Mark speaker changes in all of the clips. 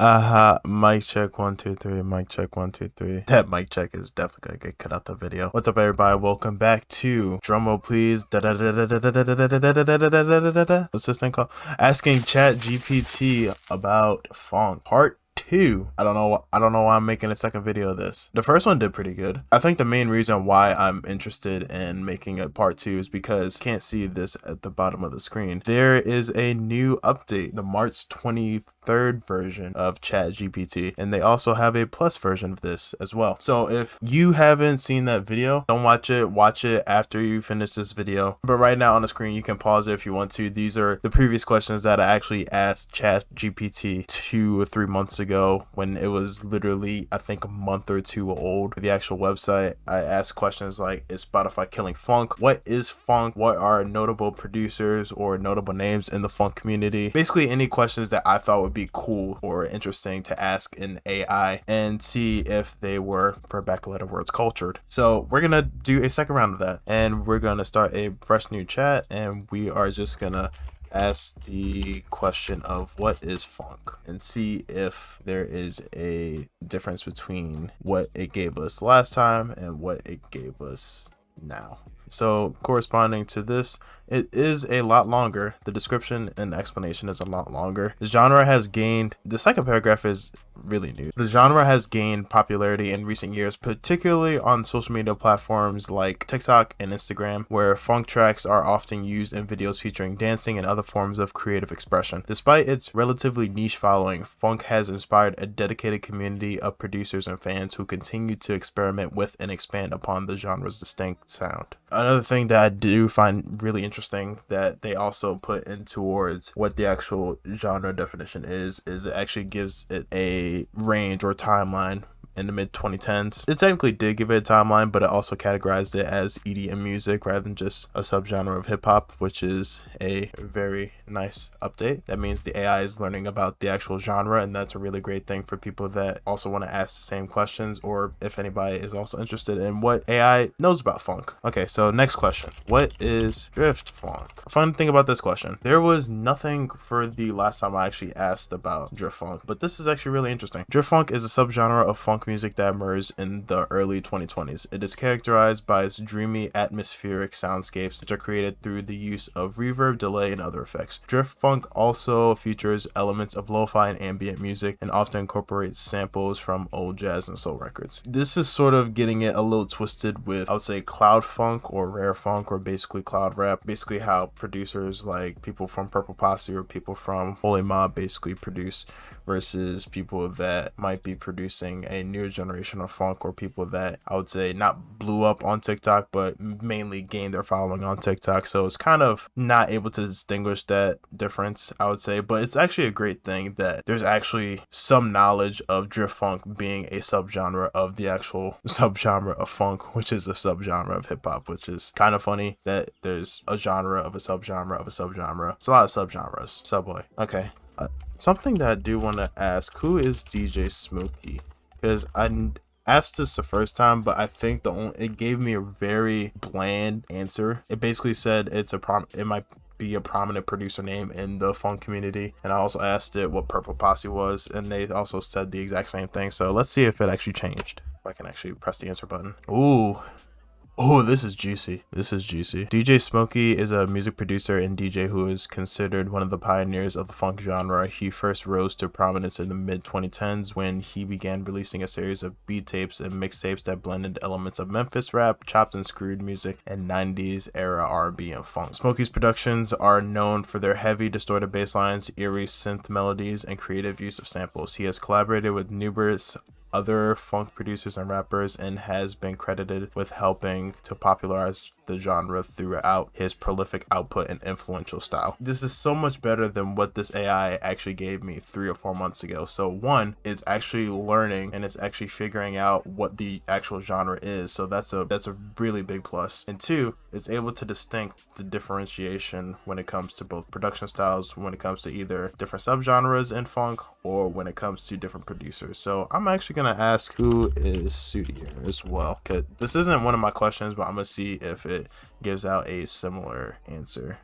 Speaker 1: Mic check 1 2 3. Mic check 1 2 3. That mic check is definitely gonna get cut out the video. What's up, everybody? Welcome back to drumroll, please. What's this thing called? Asking ChatGPT about Phonk Part 2. I don't know why I'm making a second video of this. The first one did pretty good. I think the main reason why I'm interested in making a part 2 is because you can't see this at the bottom of the screen. There is a new update, the March 23rd version of ChatGPT, and they also have a plus version of this as well. So if you haven't seen that video, don't watch it. Watch it after you finish this video. But right now on the screen, you can pause it if you want to. These are the previous questions that I actually asked ChatGPT 2 or 3 months ago when it was literally, I think, a month or two old. The actual website, I asked questions like, is Spotify killing Phonk? What is Phonk? What are notable producers or notable names in the Phonk community? Basically any questions that I thought would be cool or interesting to ask in AI and see if they were, for back a letter words, cultured. So we're gonna do a second round of that, and we're gonna start a fresh new chat, and we are just gonna ask the question of what is Phonk and see if there is a difference between what it gave us last time and what it gave us now. So corresponding to this, it is a lot longer. The description and explanation is a lot longer. The genre has gained, the second paragraph is really new. The genre has gained popularity in recent years, particularly on social media platforms like TikTok and Instagram, where Phonk tracks are often used in videos featuring dancing and other forms of creative expression. Despite its relatively niche following, Phonk has inspired a dedicated community of producers and fans who continue to experiment with and expand upon the genre's distinct sound. Another thing that I do find really interesting that they also put in towards what the actual genre definition is it actually gives it a range or timeline in the mid 2010s. It technically did give it a timeline, but it also categorized it as EDM music rather than just a subgenre of hip hop, which is a very nice update. That means the AI is learning about the actual genre, and that's a really great thing for people that also want to ask the same questions, or if anybody is also interested in what AI knows about Phonk. Okay, so next question. What is drift Phonk? Fun thing about this question, there was nothing for the last time I actually asked about drift Phonk, but this is actually really interesting. Drift Phonk is a subgenre of funk music that emerged in the early 2020s. It is characterized by its dreamy, atmospheric soundscapes, which are created through the use of reverb, delay, and other effects. Drift Phonk also features elements of lo-fi and ambient music, and often incorporates samples from old jazz and soul records. This is sort of getting it a little twisted with, I would say, cloud funk or rare funk, or basically cloud rap. Basically how producers like people from Purple Posse or people from Holy Mob basically produce, versus people that might be producing a new generation of funk, or people that I would say not blew up on TikTok but mainly gained their following on TikTok. So it's kind of not able to distinguish that difference, I would say. But it's actually a great thing that there's actually some knowledge of drift funk being a subgenre of the actual subgenre of funk, which is a subgenre of hip-hop, which is kind of funny that there's a genre of a subgenre of a subgenre. It's a lot of subgenres. Subway. Okay. Something that I do want to ask, who is DJ Smokey? Because I asked this the first time, but I think it gave me a very bland answer. It basically said it might be a prominent producer name in the funk community, and I also asked it what Purple Posse was, and they also said the exact same thing. So let's see if it actually changed. If I can actually press the answer button. Ooh. Oh, this is juicy. This is juicy. DJ Smokey is a music producer and DJ who is considered one of the pioneers of the funk genre. He first rose to prominence in the mid 2010s when he began releasing a series of beat tapes and mixtapes that blended elements of Memphis rap, chopped and screwed music, and 90s era R&B and funk. Smokey's productions are known for their heavy, distorted bass lines, eerie synth melodies, and creative use of samples. He has collaborated with numerous other funk producers and rappers, and has been credited with helping to popularize the genre throughout his prolific output and influential style. This is so much better than what this AI actually gave me 3 or 4 months ago. So one, it's actually learning and it's actually figuring out what the actual genre is. So that's a really big plus. And two, it's able to distinct the differentiation when it comes to both production styles, when it comes to either different subgenres in funk, or when it comes to different producers. So I'm actually gonna ask who is Suitier as well, because this isn't one of my questions, but I'm gonna see if it gives out a similar answer.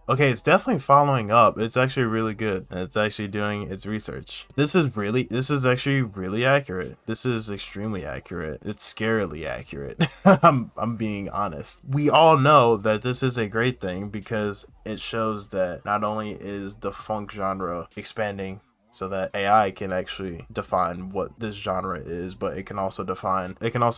Speaker 1: Okay, it's definitely following up. It's actually really good. And it's actually doing its research. This is actually really accurate. This is extremely accurate. It's scarily accurate. I'm being honest. We all know that this is a great thing because it shows that not only is the funk genre expanding so that AI can actually define what this genre is, but it can also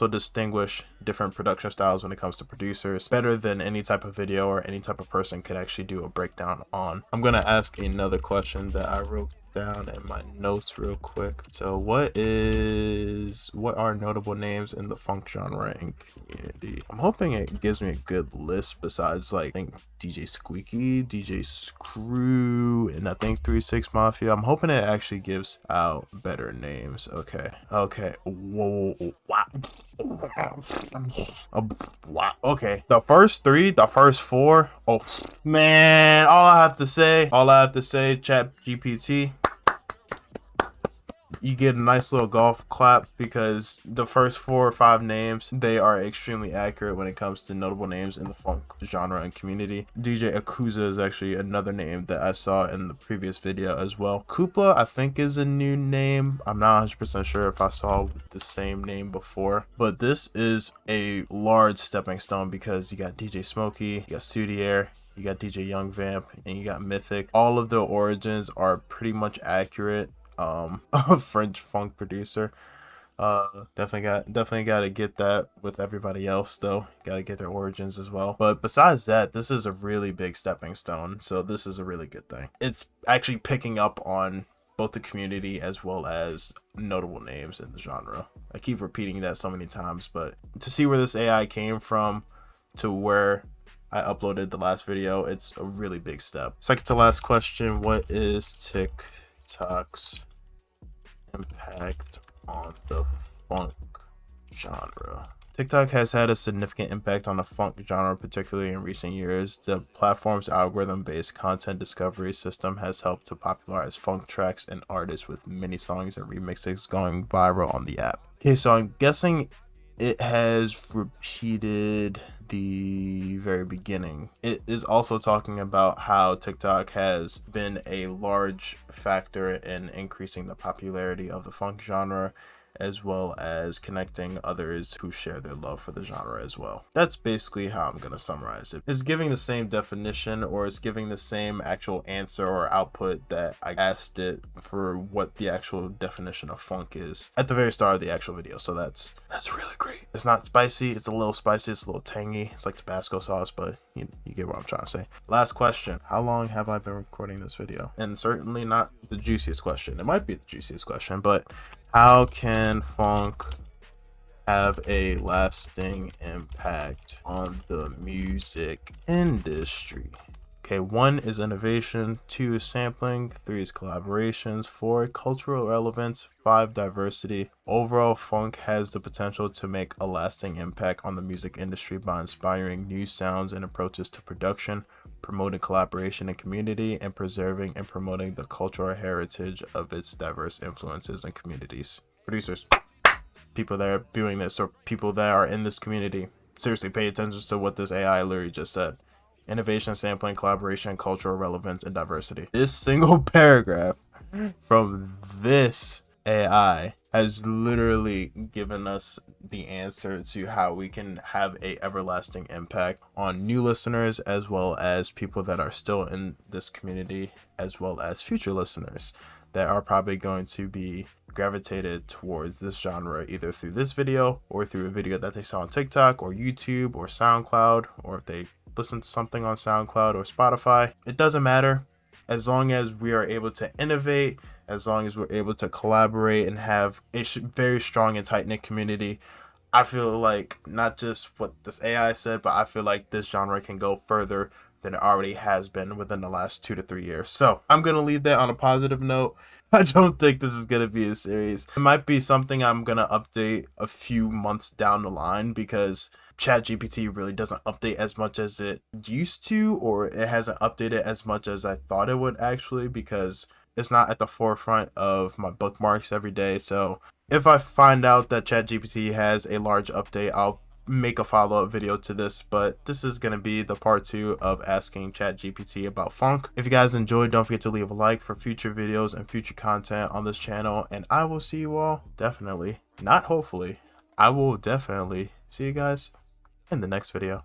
Speaker 1: distinguish different production styles when it comes to producers better than any type of video or any type of person could actually do a breakdown on. I'm gonna ask another question that I wrote down in my notes real quick. So what are notable names in the funk genre and community? I'm hoping it gives me a good list besides like I think DJ Squeaky, DJ Screw, and I think 3-6 Mafia. I'm hoping it actually gives out better names. Okay. Whoa. Wow. Wow. Okay. The first four. Oh man, all I have to say, ChatGPT, you get a nice little golf clap because the first 4 or 5 names, they are extremely accurate when it comes to notable names in the funk genre and community. DJ Akuza is actually another name that I saw in the previous video as well. Kupla, I think, is a new name. I'm not 100% sure if I saw the same name before, but this is a large stepping stone because you got DJ Smokey, you got Sudier, you got DJ Young Vamp, and you got Mythic. All of the origins are pretty much accurate. A French funk producer. Definitely got to get that with everybody else though. Got to get their origins as well. But besides that, this is a really big stepping stone. So this is a really good thing. It's actually picking up on both the community as well as notable names in the genre. I keep repeating that so many times, but to see where this AI came from to where I uploaded the last video, it's a really big step. Second to last question, what is TikTok's impact on the funk genre? TikTok has had a significant impact on the funk genre, particularly in recent years. The platform's algorithm-based content discovery system has helped to popularize funk tracks and artists, with many songs and remixes going viral on the app. Okay, so I'm guessing it has repeated the very beginning. It is also talking about how TikTok has been a large factor in increasing the popularity of the funk genre, as well as connecting others who share their love for the genre as well. That's basically how I'm going to summarize it. It's giving the same definition, or it's giving the same actual answer or output that I asked it for what the actual definition of funk is at the very start of the actual video. So that's really great. It's not spicy. It's a little spicy. It's a little tangy. It's like Tabasco sauce, but you get what I'm trying to say. Last question. How long have I been recording this video? And certainly not the juiciest question. It might be the juiciest question, but how can funk have a lasting impact on the music industry? Okay, 1 is innovation, 2 is sampling, 3 is collaborations, 4 cultural relevance, 5 diversity. Overall, funk has the potential to make a lasting impact on the music industry by inspiring new sounds and approaches to production, promoting collaboration and community, and preserving and promoting the cultural heritage of its diverse influences and communities. Producers, people that are viewing this, or people that are in this community, seriously pay attention to what this AI literally just said. Innovation, sampling, collaboration, cultural relevance, and diversity. This single paragraph from this AI has literally given us the answer to how we can have a everlasting impact on new listeners, as well as people that are still in this community, as well as future listeners that are probably going to be gravitated towards this genre either through this video or through a video that they saw on TikTok or YouTube or SoundCloud, or if they listen to something on SoundCloud or Spotify. It doesn't matter, as long as we are able to innovate, as long as we're able to collaborate and have a very strong and tight-knit community. I feel like not just what this AI said, but I feel like this genre can go further than it already has been within the last 2 to 3 years. So I'm going to leave that on a positive note. I don't think this is going to be a series. It might be something I'm going to update a few months down the line, because ChatGPT really doesn't update as much as it used to, or it hasn't updated as much as I thought it would actually, because it's not at the forefront of my bookmarks every day. So if I find out that ChatGPT has a large update, I'll make a follow-up video to this, but this is going to be the part 2 of asking ChatGPT about Phonk. If you guys enjoyed, don't forget to leave a like for future videos and future content on this channel, and I will see you all definitely, not hopefully, I will definitely see you guys in the next video.